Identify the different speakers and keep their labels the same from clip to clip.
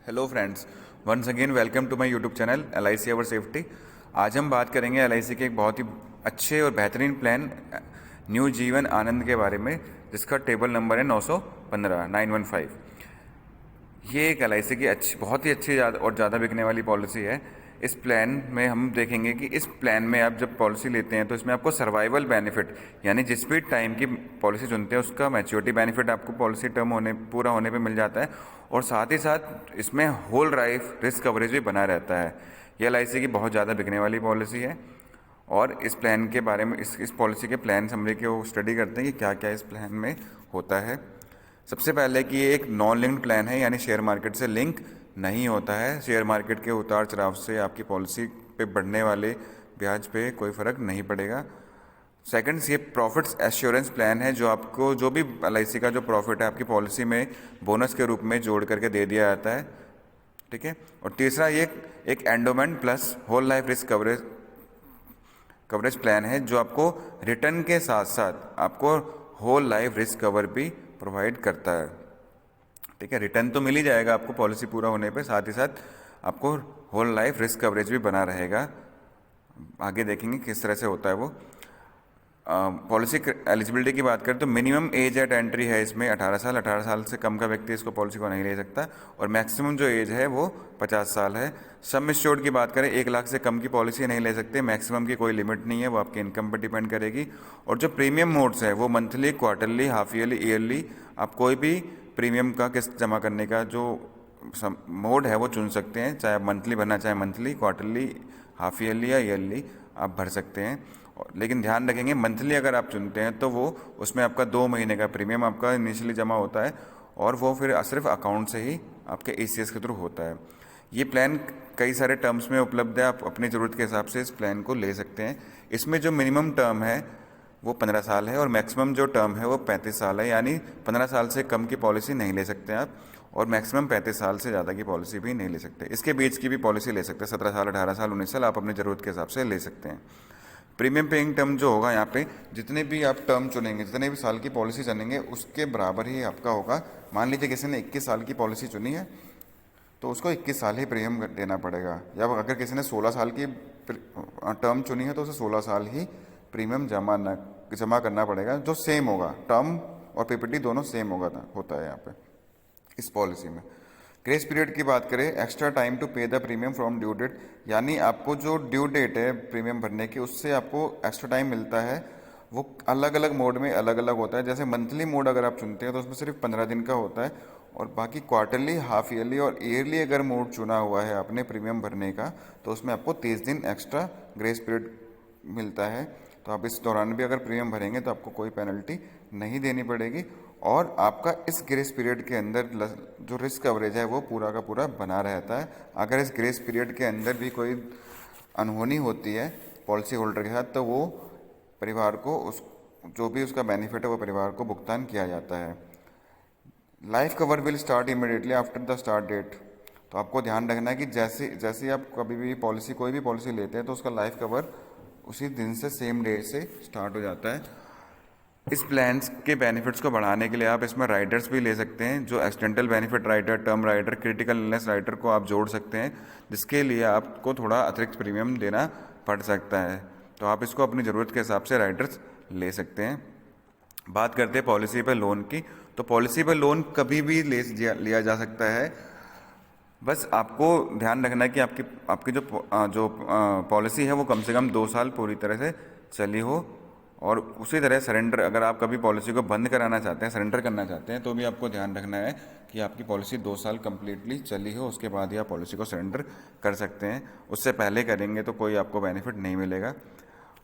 Speaker 1: Hello friends, once again welcome to my YouTube channel LIC our safety. आज हम बात करेंगे LIC के एक बहुत ही अच्छे और बेहतरीन प्लान न्यू जीवन आनंद के बारे में, जिसका टेबल नंबर है 915। ये एक LIC की अच्छी, बहुत ही अच्छी और ज़्यादा बिकने वाली पॉलिसी है। इस प्लान में हम देखेंगे कि इस प्लान में आप जब पॉलिसी लेते हैं तो इसमें आपको सर्वाइवल बेनिफिट, यानी जिस भी टाइम की पॉलिसी चुनते हैं उसका मैच्योरिटी बेनिफिट आपको पॉलिसी टर्म पूरा होने पे मिल जाता है, और साथ ही साथ इसमें होल लाइफ रिस्क कवरेज भी बना रहता है। ये LIC की बहुत ज़्यादा बिकने वाली पॉलिसी है। और इस प्लान के बारे में, इस पॉलिसी के प्लान समरी के वो स्टडी करते हैं कि क्या क्या इस प्लान में होता है। सबसे पहले कि ये एक नॉन लिंक्ड प्लान है, यानी शेयर मार्केट से लिंक नहीं होता है। शेयर मार्केट के उतार चढ़ाव से आपकी पॉलिसी पे बढ़ने वाले ब्याज पे कोई फ़र्क नहीं पड़ेगा। सेकंड, ये प्रॉफिट्स एश्योरेंस प्लान है, जो आपको जो भी LIC का जो प्रॉफिट है आपकी पॉलिसी में बोनस के रूप में जोड़ करके दे दिया जाता है। ठीक है। और तीसरा, ये एक endowment plus whole life risk coverage plan है, जो आपको रिटर्न के साथ साथ आपको होल लाइफ रिस्क कवर भी प्रोवाइड करता है। ठीक है। रिटर्न तो मिल ही जाएगा आपको पॉलिसी पूरा होने पे, साथ ही साथ आपको होल लाइफ रिस्क कवरेज भी बना रहेगा। आगे देखेंगे किस तरह से होता है वो। पॉलिसी एलिजिबिलिटी की बात करें तो मिनिमम एज एट एंट्री है इसमें 18 साल। 18 साल से कम का व्यक्ति इसको पॉलिसी को नहीं ले सकता, और मैक्सिमम जो एज है वो 50 साल है। सम इंश्योर्ड की बात करें, 1 लाख से कम की पॉलिसी नहीं ले सकते। मैक्सिमम की कोई लिमिट नहीं है, वो आपके इनकम पर डिपेंड करेगी। और जो प्रीमियम मोड्स है वो monthly, quarterly, half yearly, yearly, आप कोई भी प्रीमियम का किस्त जमा करने का जो मोड है वो चुन सकते हैं। चाहे आप मंथली भरना चाहे मंथली, क्वार्टरली, हाफ ईयरली या ईयरली आप भर सकते हैं। लेकिन ध्यान रखेंगे, मंथली अगर आप चुनते हैं तो वो उसमें आपका 2 महीने का प्रीमियम आपका इनिशियली जमा होता है, और वो फिर सिर्फ अकाउंट से ही आपके ACS के थ्रू होता है। ये प्लान कई सारे टर्म्स में उपलब्ध है, आप अपनी ज़रूरत के हिसाब से इस प्लान को ले सकते हैं। इसमें जो मिनिमम टर्म है वो 15 साल है, और मैक्सिमम जो टर्म है वो 35 साल है। यानी 15 साल से कम की पॉलिसी नहीं ले सकते आप, और मैक्सिमम 35 साल से ज़्यादा की पॉलिसी भी नहीं ले सकते। इसके बीच की भी पॉलिसी ले सकते हैं, 17 साल, 18 साल, 19 साल, आप अपनी ज़रूरत के हिसाब से ले सकते हैं। प्रीमियम पेइंग टर्म जो होगा यहाँ पे, जितने भी आप टर्म चुनेंगे, जितने भी साल की पॉलिसी चुनेंगे, उसके बराबर ही आपका होगा। मान लीजिए किसी ने 21 साल की पॉलिसी चुनी है तो उसको 21 साल ही प्रीमियम देना पड़ेगा, या अगर किसी ने 16 साल की टर्म चुनी है तो उसे 16 साल ही प्रीमियम जमा करना पड़ेगा, जो सेम होगा। टर्म और PPT दोनों सेम होता है यहाँ पे इस पॉलिसी में। ग्रेस पीरियड की बात करें, extra time to pay the premium from due date, यानी आपको जो ड्यू डेट है प्रीमियम भरने की, उससे आपको एक्स्ट्रा टाइम मिलता है। वो अलग अलग मोड में अलग अलग होता है। जैसे मंथली मोड अगर आप चुनते हैं तो उसमें सिर्फ 15 दिन का होता है, और बाकी क्वार्टरली, हाफ ईयरली और ईयरली अगर मोड चुना हुआ है आपने प्रीमियम भरने का, तो उसमें आपको 30 दिन एक्स्ट्रा ग्रेस पीरियड मिलता है। तो आप इस दौरान भी अगर प्रीमियम भरेंगे तो आपको कोई पेनल्टी नहीं देनी पड़ेगी, और आपका इस ग्रेस पीरियड के अंदर जो रिस्क कवरेज है वो पूरा का पूरा बना रहता है। अगर इस ग्रेस पीरियड के अंदर भी कोई अनहोनी होती है पॉलिसी होल्डर के साथ, तो वो परिवार को जो भी उसका बेनिफिट है वो परिवार को भुगतान किया जाता है। Life cover will start immediately after the start date. तो आपको ध्यान रखना है कि जैसे जैसे आप कभी भी कोई भी पॉलिसी लेते हैं तो उसका लाइफ कवर उसी दिन से, सेम डेट से स्टार्ट हो जाता है। इस प्लान्स के बेनिफिट्स को बढ़ाने के लिए आप इसमें राइडर्स भी ले सकते हैं, जो accidental benefit rider, term rider, critical illness rider को आप जोड़ सकते हैं, जिसके लिए आपको थोड़ा अतिरिक्त प्रीमियम देना पड़ सकता है। तो आप इसको अपनी ज़रूरत के हिसाब से राइडर्स ले सकते हैं। बात करते हैं पॉलिसी पर लोन की। तो पॉलिसी पर लोन कभी भी लिया जा सकता है। बस आपको ध्यान रखना है कि आपकी जो पॉलिसी है वो कम से कम 2 साल पूरी तरह से चली हो, और उसी तरह सरेंडर, अगर आप कभी पॉलिसी को बंद कराना चाहते हैं, सरेंडर करना चाहते हैं, तो भी आपको ध्यान रखना है कि आपकी पॉलिसी 2 साल कम्प्लीटली चली हो, उसके बाद ही आप पॉलिसी को सरेंडर कर सकते हैं। उससे पहले करेंगे तो कोई आपको बेनिफिट नहीं मिलेगा।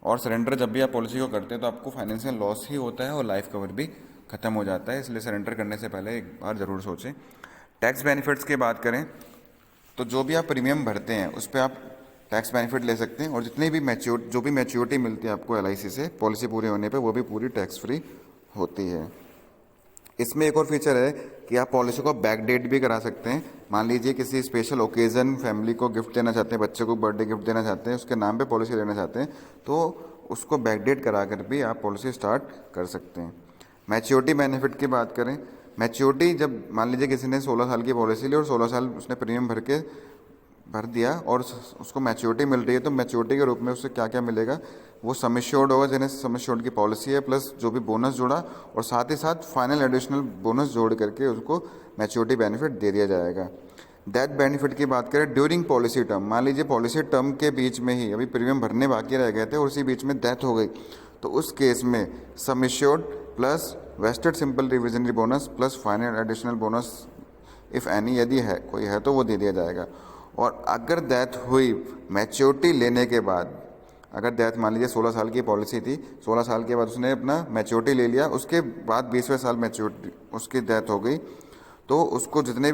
Speaker 1: और सरेंडर जब भी आप पॉलिसी को करते हैं तो आपको फाइनेंशियल लॉस ही होता है, और लाइफ कवर भी खत्म हो जाता है। इसलिए सरेंडर करने से पहले एक बार ज़रूर सोचें। टैक्स बेनिफिट्स की बात करें तो जो भी आप प्रीमियम भरते हैं उस पर आप टैक्स बेनिफिट ले सकते हैं, और जितनी भी जो भी मैच्योरिटी मिलती है आपको LIC से पॉलिसी पूरी होने पे, वो भी पूरी टैक्स फ्री होती है। इसमें एक और फीचर है कि आप पॉलिसी को बैक डेट भी करा सकते हैं। मान लीजिए किसी स्पेशल ओकेज़न फैमिली को गिफ्ट देना चाहते हैं, बच्चे को बर्थडे गिफ्ट देना चाहते हैं, उसके नाम पे पॉलिसी लेना चाहते हैं, तो उसको बैक डेट करा कर भी आप पॉलिसी स्टार्ट कर सकते हैं। मैच्योरिटी बेनिफिट की बात करें मैच्योरिटी जब मान लीजिए किसी ने 16 साल की पॉलिसी ली और 16 साल उसने प्रीमियम भर दिया और उसको मैच्योरिटी मिल रही है, तो मैच्योरिटी के रूप में उससे क्या क्या मिलेगा, वो सम एश्योर्ड होगा जिन्हें सम एश्योर्ड की पॉलिसी है, प्लस जो भी बोनस जुड़ा और साथ ही साथ फाइनल एडिशनल बोनस जोड़ करके उसको मैच्योरिटी बेनिफिट दे दिया जाएगा। डेथ बेनिफिट की बात करें ड्यूरिंग पॉलिसी टर्म, मान लीजिए पॉलिसी टर्म के बीच में ही अभी प्रीमियम भरने बाकी रह गए थे और उसी बीच में डेथ हो गई, तो उस केस में sum assured plus wasted simple revisionary bonus plus final additional bonus if any, यदि है कोई है तो वो दे दिया जाएगा। और अगर डेथ हुई मैच्योरिटी लेने के बाद, अगर डेथ मान लीजिए 16 साल की पॉलिसी थी, 16 साल के बाद उसने अपना मैच्योरिटी ले लिया, उसके बाद 20वें साल मैच्योरिटी उसकी डेथ हो गई, तो उसको जितने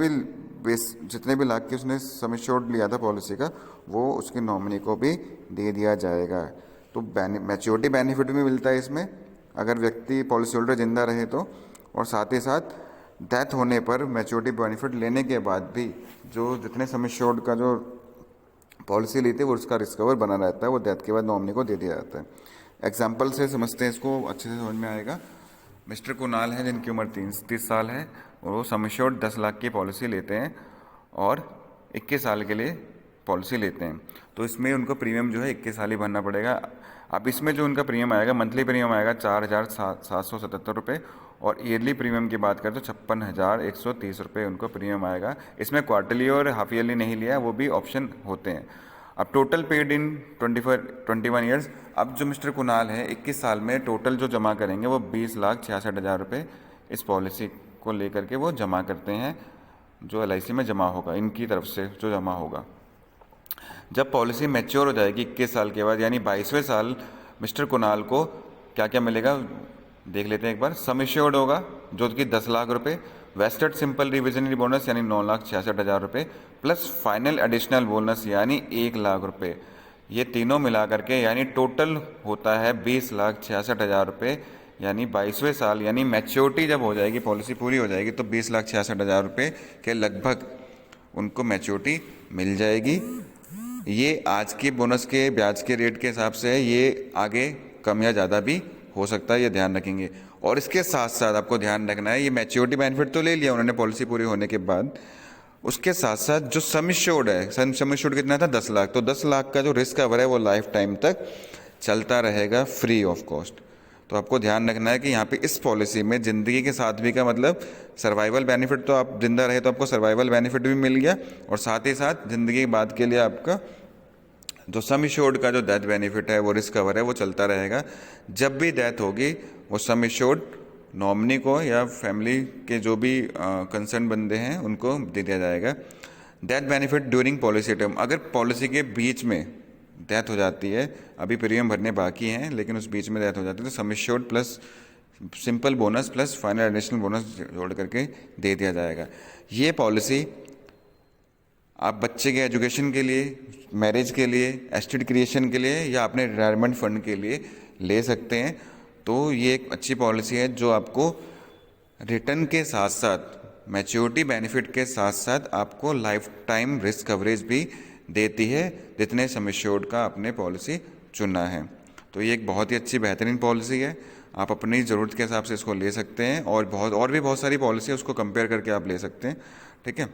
Speaker 1: भी लाख की उसने सम एश्योर्ड लिया था पॉलिसी का, वो उसके नॉमिनी को भी दे दिया जाएगा। तो मैच्योरिटी बेनिफिट भी मिलता है इसमें अगर व्यक्ति पॉलिसी होल्डर जिंदा रहे तो, और साथ ही साथ डेथ होने पर मैच्योरिटी बेनिफिट लेने के बाद भी जो जितने सम एश्योर्ड का जो पॉलिसी ली थी वो उसका रिस्क कवर बना रहता है, वो डेथ के बाद नॉमिनी को दे दिया जाता है। एग्जाम्पल से समझते हैं, इसको अच्छे से समझ में आएगा। मिस्टर कुणाल है जिनकी उम्र 30 साल है और वो सम एश्योर्ड 10 लाख की पॉलिसी लेते हैं और 21 साल के लिए पॉलिसी लेते हैं, तो इसमें उनको प्रीमियम जो है 21 साल ही भरना पड़ेगा। अब इसमें जो उनका प्रीमियम आएगा, मंथली प्रीमियम आएगा 4,777 रुपये और ईयरली प्रीमियम की बात करें तो 56,130 रुपये उनको प्रीमियम आएगा। इसमें क्वार्टरली और हाफ ईयरली नहीं लिया, वो भी ऑप्शन होते हैं। अब टोटल पेड इन 21 ईयर्स, अब जो मिस्टर कुणाल है 21 साल में टोटल जो जमा करेंगे वो 20,66,000 रुपये इस पॉलिसी को लेकर के वो जमा करते हैं, जो LIC में जमा होगा, इनकी तरफ से जो जमा होगा। जब पॉलिसी मैच्योर हो जाएगी 21 साल के बाद, यानी 22वें साल मिस्टर कुणाल को क्या क्या मिलेगा देख लेते हैं एक बार। सम एश्योर्ड होगा जो कि 10 लाख रुपए, वेस्टेड सिंपल रिविजनरी बोनस यानी 9,66,000 रुपये, प्लस फाइनल एडिशनल बोनस यानी 1 लाख रुपये, ये तीनों मिला करके यानी टोटल होता है 20,66,000 रुपये। यानी 22वें साल यानी मैच्योरिटी जब हो जाएगी, पॉलिसी पूरी हो जाएगी, तो 20,66,000 रुपये के लगभग उनको मैच्योरिटी मिल जाएगी। ये आज के बोनस के ब्याज के रेट के हिसाब से है, ये आगे कम या ज़्यादा भी हो सकता है, ये ध्यान रखेंगे। और इसके साथ साथ आपको ध्यान रखना है, ये मैच्योरिटी बेनिफिट तो ले लिया उन्होंने पॉलिसी पूरी होने के बाद, उसके साथ साथ जो सम एश्योर्ड है, सम एश्योर्ड कितना था 10 लाख, तो 10 लाख का जो रिस्क कवर है वो लाइफ टाइम तक चलता रहेगा फ्री ऑफ कॉस्ट। तो आपको ध्यान रखना है कि यहाँ पे इस पॉलिसी में ज़िंदगी के साथ भी का मतलब सर्वाइवल बेनिफिट, तो आप जिंदा रहे तो आपको सर्वाइवल बेनिफिट भी मिल गया, और साथ ही साथ ज़िंदगी के बाद के लिए आपका जो सम एश्योर्ड का जो डेथ बेनिफिट है वो रिस्क कवर है वो चलता रहेगा। जब भी डेथ होगी वो सम एश्योर्ड नॉमिनी को या फैमिली के जो भी कंसर्न बंदे हैं उनको दे दिया जाएगा। Death benefit during policy term, अगर पॉलिसी के बीच में डेथ हो जाती है, अभी प्रीमियम भरने बाकी हैं लेकिन उस बीच में डेथ हो जाती है, तो sum assured plus simple bonus plus final additional bonus जोड़ करके दे दिया जाएगा। ये पॉलिसी आप बच्चे के एजुकेशन के लिए, मैरिज के लिए, एस्टेट क्रिएशन के लिए या अपने रिटायरमेंट फंड के लिए ले सकते हैं। तो ये एक अच्छी पॉलिसी है जो आपको रिटर्न के साथ साथ मैच्योरिटी बेनिफिट के साथ साथ आपको लाइफ टाइम रिस्क कवरेज भी देती है, जितने सम एश्योर्ड का आपने पॉलिसी चुना है। तो ये एक बहुत ही अच्छी बेहतरीन पॉलिसी है, आप अपनी ज़रूरत के हिसाब से इसको ले सकते हैं, और भी बहुत सारी पॉलिसी है उसको कंपेयर करके आप ले सकते हैं। ठीक है।